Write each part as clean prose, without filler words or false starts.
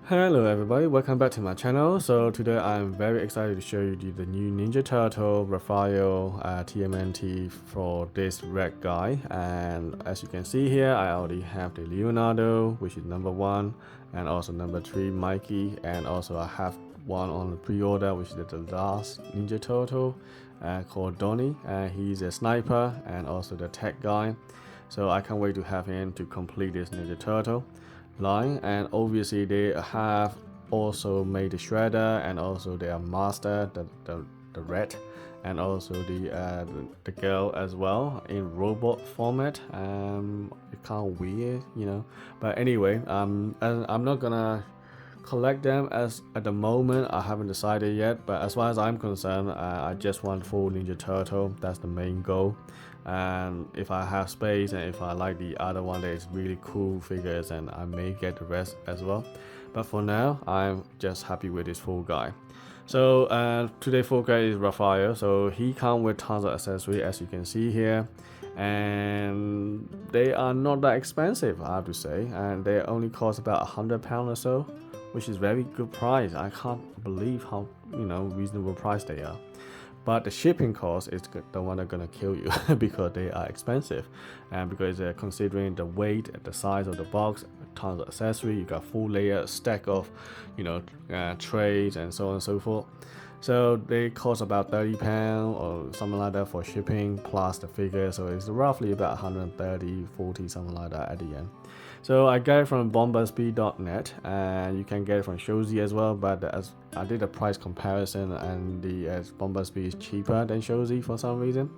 Hello everybody, welcome back to my channel. So today I'm very excited to show you the new Ninja Turtle Raphael TMNT for this red guy. And as you can see here, I already have the Leonardo, which is number 1, and also number 3 Mikey, and also I have one on the pre-order, which is the last Ninja Turtle called Donnie. He's a sniper and also the tech guy. So I can't wait to have him to complete this Ninja Turtle line. And obviously they have also made the shredder and also their master, the red, and also the girl as well in robot format. It's kind of weird, you know, but anyway, I'm not gonna collect them as at the moment. I haven't decided yet, but as far as I'm concerned, I just want full Ninja Turtle. That's the main goal. And if I have space and if I like the other one that is really cool figures, and I may get the rest as well, but for now I'm just happy with this full guy. So today full guy is Raphael. So he comes with tons of accessories, as you can see here, and they are not that expensive, I have to say, and they only cost about £100 or so, which is very good price. I can't believe how reasonable price they are. But the shipping cost is the one that's gonna kill you because they are expensive, and because considering the weight and the size of the box, tons of accessory, you got full layer stack of trays and so on and so forth. So they cost about £30 or something like that for shipping plus the figure, so it's roughly about 130, 40, something like that at the end. So I got it from bombersby.net, and you can get it from ShowZ as well, but as I did a price comparison, and the Bombersby is cheaper than ShowZ for some reason.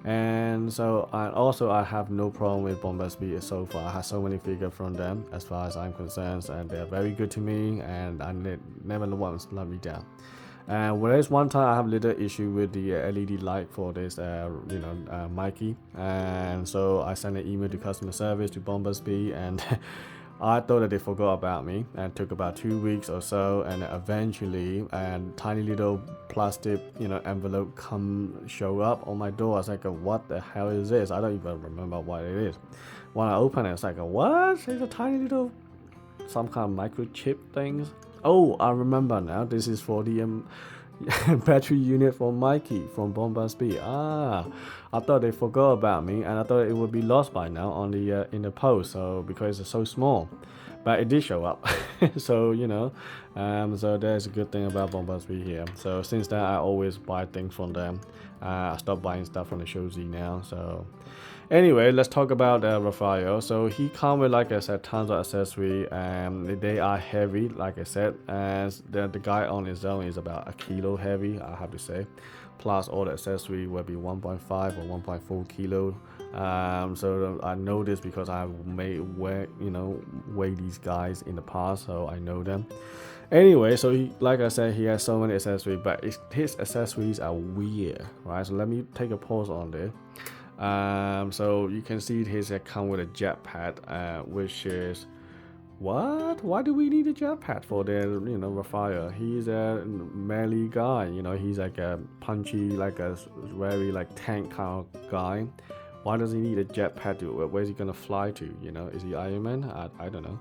And so I have no problem with Bombersby so far. I have so many figures from them as far as I'm concerned, and they're very good to me, and I never once let me down. Whereas one time I have a little issue with the LED light for this Mikey, and so I sent an email to customer service to Bombersby, and I thought that they forgot about me, and it took about 2 weeks or so, and eventually tiny little plastic envelope show up on my door. I was like, what the hell is this? I don't even remember what it is. When I open it, it's like, what? It's a tiny little some kind of microchip things. Oh, I remember now. This is for the battery unit for Mikey from Bombersby. I thought they forgot about me, and I thought it would be lost by now on the in the post. So because it's so small, but it did show up. So so there's a good thing about Bombersby here. So since then, I always buy things from them. I stopped buying stuff from the ShowZ now. So anyway, let's talk about Raphael. So he comes with, like I said, tons of accessory, and they are heavy, like I said, as the guy on his own is about a kilo heavy, I have to say, plus all the accessory will be 1.5 or 1.4 kilo. So I know this because I may weigh these guys in the past, so I know them. Anyway, so like I said, he has so many accessories, but his accessories are weird, right? So let me take a pause on this. So you can see his come with a jetpack, which is what? Why do we need a jetpack for the Raphael? He's a melee guy, he's like a punchy, like a very like tank kind of guy. Why does he need a jetpack to? Where's he gonna fly to? Is he Iron Man? I don't know.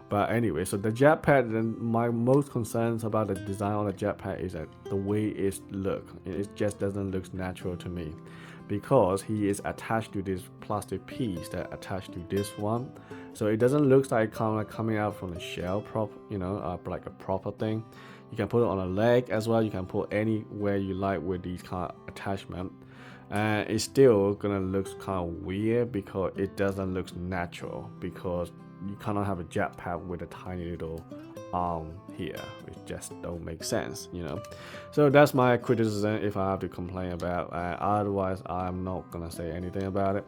But anyway, so the jetpack. Then my most concerns about the design on the jetpack is that the way it looks. It just doesn't look natural to me, because he is attached to this plastic piece that attached to this one, so it doesn't look like kind of coming out from the shell like a proper thing. You can put it on a leg as well. You can put anywhere you like with these kind of attachment, and it's still gonna look kind of weird because it doesn't look natural, because you cannot have a jetpack with a tiny little arm here. It just don't make sense. So that's my criticism if I have to complain about. Otherwise, I'm not gonna say anything about it.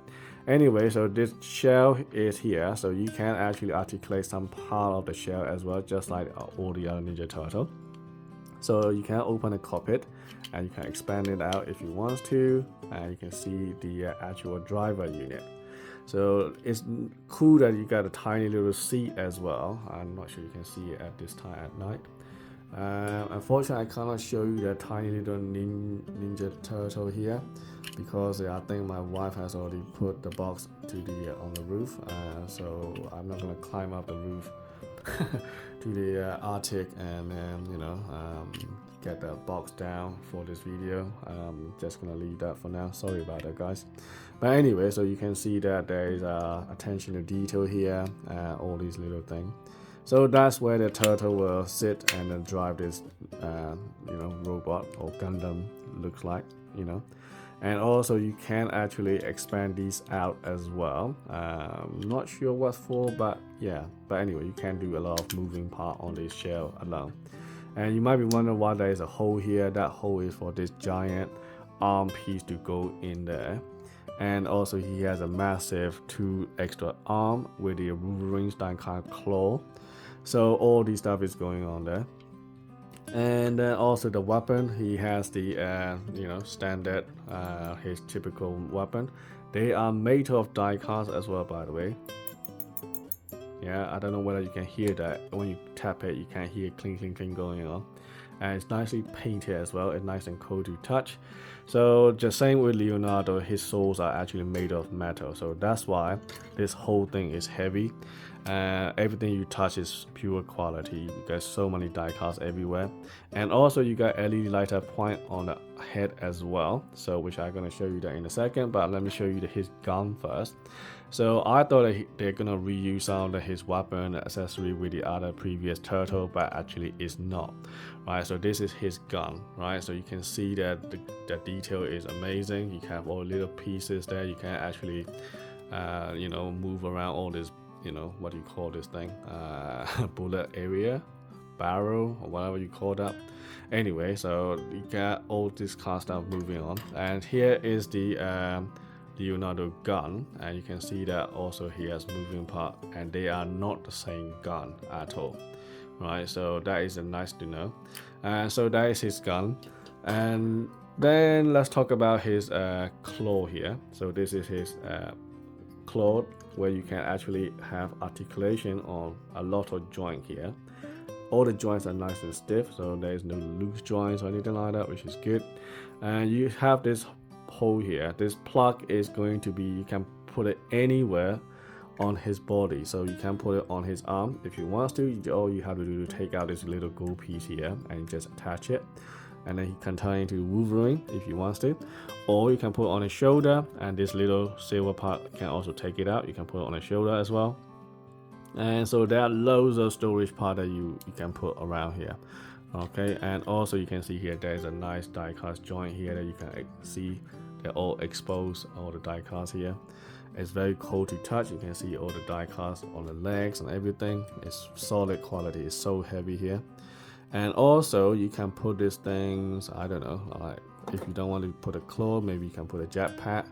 Anyway, so this shell is here, so you can actually articulate some part of the shell as well, just like all the other Ninja Turtle. So you can open the cockpit and you can expand it out if you want to, and you can see the actual driver unit. So it's cool that you got a tiny little seat as well. I'm not sure you can see it at this time at night. Unfortunately, I cannot show you the tiny little Ninja Turtle here, because I think my wife has already put the box to the on the roof. So I'm not gonna climb up the roof to the Arctic and get the box down for this video. Just gonna leave that for now. Sorry about that, guys. But anyway, so you can see that there is attention to detail here, all these little things. So that's where the turtle will sit and then drive this robot or Gundam looks like, and also you can actually expand these out as well. Not sure what for, but yeah, but anyway, you can do a lot of moving part on this shell alone. And you might be wondering why there is a hole here. That hole is for this giant arm piece to go in there. And also he has a massive 2 extra arm with the Wolverine style kind of claw. So all this stuff is going on there. And then also the weapon, he has the standard his typical weapon. They are made of die cast as well, by the way. Yeah, I don't know whether you can hear that. When you tap it, you can hear clink clink clink going on. And it's nicely painted as well. It's nice and cool to touch. So just same with Leonardo, his soles are actually made of metal. So that's why this whole thing is heavy. Everything you touch is pure quality. You got so many die casts everywhere. And also you got LED lighter point on the head as well. So which I'm gonna show you that in a second. But let me show you his gun first. So I thought that they're gonna reuse some of his weapon accessory with the other previous turtle, but actually it's not. Right, so this is his gun, right? So you can see that the detail is amazing. You have all little pieces there. You can actually, move around all this, what do you call this thing? Bullet area, barrel, or whatever you call that. Anyway, so you got all this kind of stuff moving on. And here is the Leonardo gun, and you can see that also he has moving part, and they are not the same gun at all. Right, so that is nice to know. And so that is his gun. And then let's talk about his claw here. So this is his claw, where you can actually have articulation on a lot of joint here. All the joints are nice and stiff, so there is no loose joints or anything like that, which is good. And you have this hole here. This plug is going to be, you can put it anywhere on his body, so you can put it on his arm if you want to. All you have to do is take out this little gold piece here and just attach it, and then he can turn into Wolverine if you want to. Or you can put it on his shoulder, and this little silver part can also take it out. You can put it on his shoulder as well. And so there are loads of storage part that you can put around here. Okay, and also you can see here there's a nice die cast joint here that you can see. They're all exposed, all the die casts here. It's very cool to touch. You can see all the die casts on the legs and everything. It's solid quality. It's so heavy here. And also you can put these things, I don't know, like if you don't want to put a claw, maybe you can put a jetpack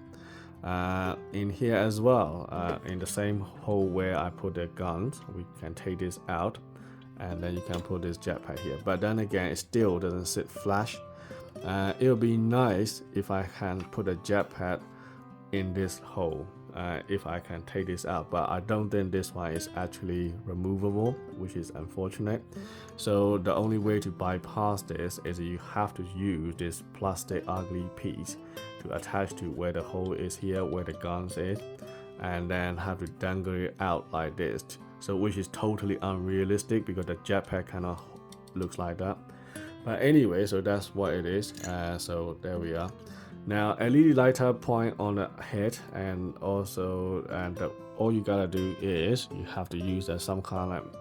in here as well. In the same hole where I put the guns, we can take this out, and then you can put this jetpack here. But then again, it still doesn't sit flush. It would be nice if I can put a jetpack in this hole, if I can take this out, but I don't think this one is actually removable, which is unfortunate. So the only way to bypass this is you have to use this plastic ugly piece to attach to where the hole is here, where the guns is, and then have to dangle it out like this. So which is totally unrealistic because the jetpack kind of looks like that. But anyway, so that's what it is. So there we are. Now LED lighter point on the head, and also all you gotta do is you have to use some kind of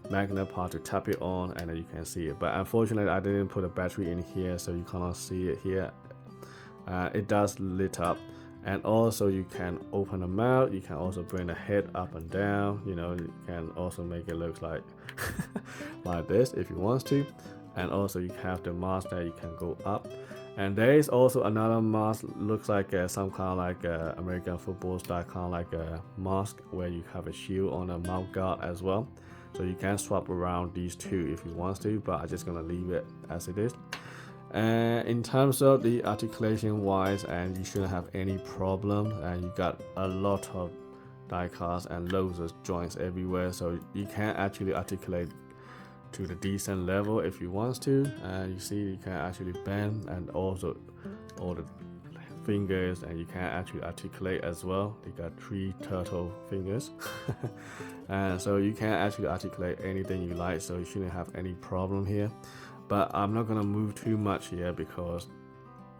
magnet part to tap it on, and then you can see it. But unfortunately I didn't put a battery in here, so you cannot see it here. It does lit up, and also you can open the mouth. You can also bring the head up and down. You can also make it look like like this if you want to. And also you have the mask that you can go up. And there is also another mask, looks like some kind of like American football style, kind of like a mask where you have a shield on a mouth guard as well. So you can swap around these two if you want to, but I'm just gonna leave it as it is. And in terms of the articulation wise, and you shouldn't have any problem. And you got a lot of die cast and loads of joints everywhere, so you can actually articulate to the decent level if you want to. And you see you can actually bend, and also all the fingers, and you can actually articulate as well. They got 3 turtle fingers. And so you can actually articulate anything you like, so you shouldn't have any problem here. But I'm not gonna move too much here because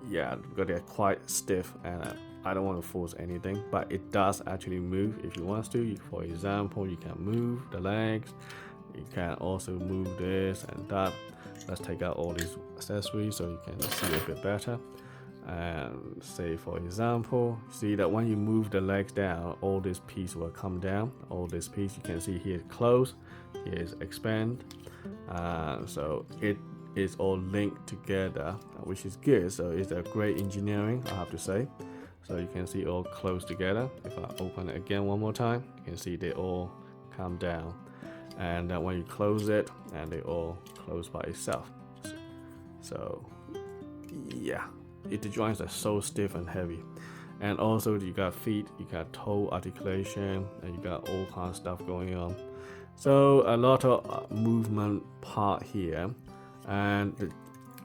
they're quite stiff, and I don't want to force anything, but it does actually move if you want to. For example, you can move the legs, you can also move this and that. Let's take out all these accessories so you can see a bit better. And say, for example, see that when you move the legs down, all this piece will come down. All this piece you can see here is close, here is expand. So it is all linked together, which is good. So it's a great engineering, I have to say. So you can see all close together. If I open it again one more time, you can see they all come down. And then when you close it, and they all close by itself. So yeah, the joints are so stiff and heavy. And also you got feet, you got toe articulation, and you got all kinds of stuff going on. So a lot of movement part here. And the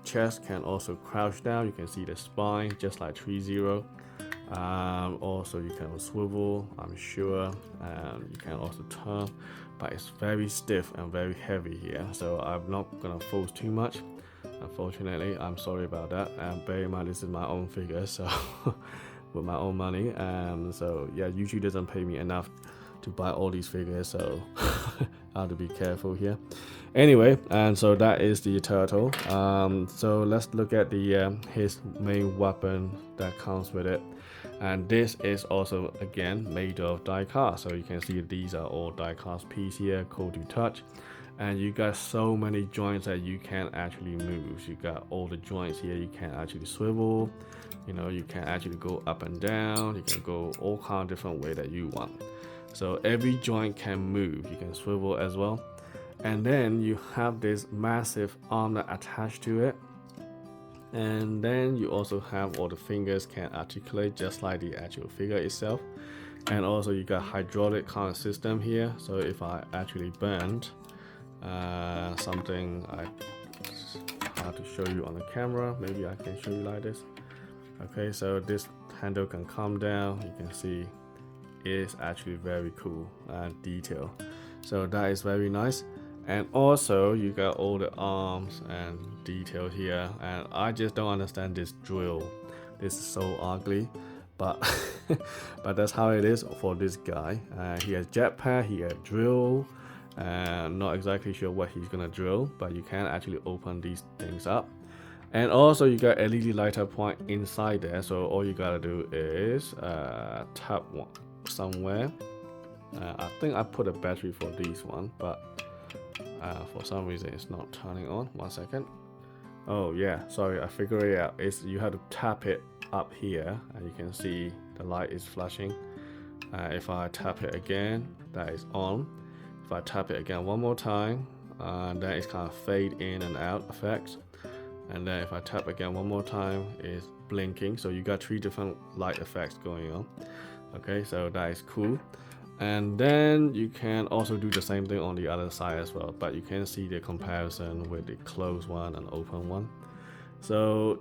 chest can also crouch down. You can see the spine just like 3-0. Also you can swivel, I'm sure, and you can also turn, but it's very stiff and very heavy here, so I'm not gonna force too much, unfortunately. I'm sorry about that, and bear in mind this is my own figure, so with my own money. So yeah, YouTube doesn't pay me enough to buy all these figures, so I have to be careful here. Anyway, and so that is the turtle. So let's look at the his main weapon that comes with it. And this is also again made of die cast, so you can see these are all die cast piece here, cool to touch. And you got so many joints that you can actually move. You got all the joints here, you can actually swivel, you know, you can actually go up and down, you can go all kind of different way that you want. So every joint can move, you can swivel as well. And then you have this massive arm that attached to it. And then you also have all the fingers can articulate just like the actual figure itself. And also you got hydraulic kind of system here. So if I actually bend something, I have to show you on the camera. Maybe I can show you like this. Okay, so this handle can come down. You can see it's actually very cool and detail. So that is very nice. And also you got all the arms and detail here, and I just don't understand this drill. This is so ugly, but but that's how it is for this guy. He has jetpack, he has drill, and not exactly sure what he's gonna drill, but you can actually open these things up. And also you got LED lighter point inside there, so all you gotta do is tap one somewhere. I think I put a battery for this one, but for some reason it's not turning on. 1 second. Oh yeah, sorry, I figured it out. It's you have to tap it up here, and you can see the light is flashing. If I tap it again, that is on. If I tap it again one more time, then it's kind of fade in and out effect. And then if I tap again one more time, it's blinking. So you got 3 different light effects going on. Okay, so that is cool. And then you can also do the same thing on the other side as well, but you can see the comparison with the closed one and open one. So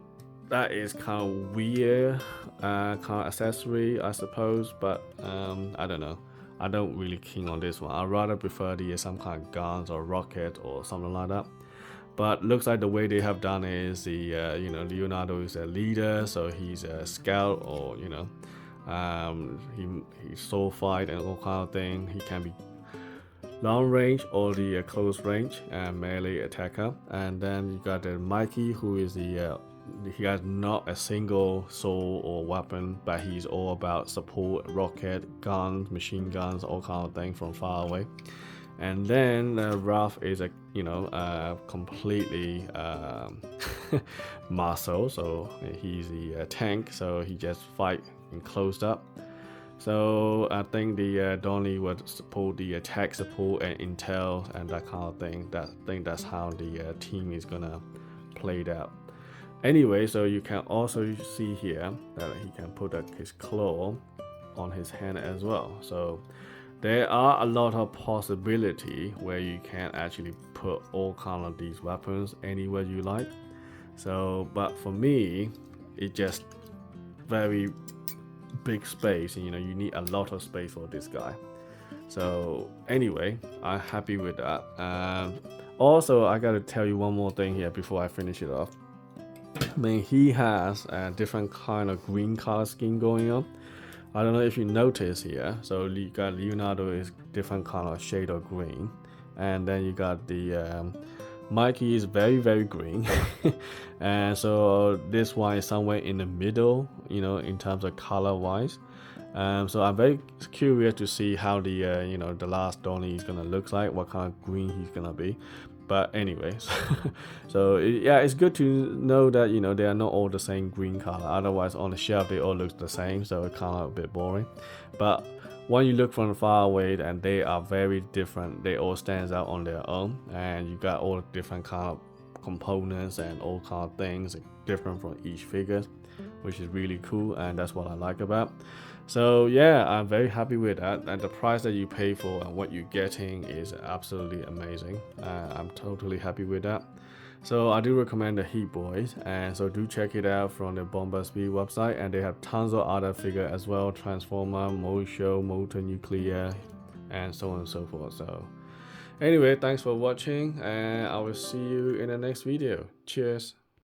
that is kind of weird kind of accessory, I suppose, but I don't know. I don't really keen on this one. I'd rather prefer the some kind of guns or rocket or something like that. But looks like the way they have done is the you know, Leonardo is a leader, so he's a scout, or you know, he's soul fight and all kind of thing. He can be long range or the close range and melee attacker. And then you got the Mikey, who is the he has not a single soul or weapon, but he's all about support, rocket, guns, machine guns, all kind of thing from far away. And then Raph is a, you know, completely muscle, so he's the tank, so he just fight and closed up. So I think the Donnie would support the attack support and intel and that kind of thing. I think that's how the team is gonna play it out. Anyway, so you can also see here that he can put his claw on his hand as well. So there are a lot of possibility where you can actually put all kind of these weapons anywhere you like. So, but for me, it just very big space, you know, you need a lot of space for this guy. So anyway, I'm happy with that. Also, I gotta tell you one more thing here before I finish it off. I mean, he has a different kind of green color scheme going on. I don't know if you notice here. So you got Leonardo is different kind of shade of green, and then you got the Mikey is very green, and so this one is somewhere in the middle, you know, in terms of color wise. So I'm very curious to see how the you know, the last Donnie is gonna look like, what kind of green he's gonna be. But anyways, so yeah, it's good to know that, you know, they are not all the same green color. Otherwise, on the shelf they all look the same, so it's kind of a bit boring. But when you look from far away, and they are very different, they all stands out on their own, and you got all different kind of components and all kind of things different from each figure, which is really cool, and that's what I like about. So yeah, I'm very happy with that, and the price that you pay for and what you're getting is absolutely amazing. I'm totally happy with that. So I do recommend the Heatboys, and so do check it out from the Bomber Speed website, and they have tons of other figures as well, Transformer, MoShow, Motor Nuclear, and so on and so forth. So anyway, thanks for watching, and I will see you in the next video. Cheers.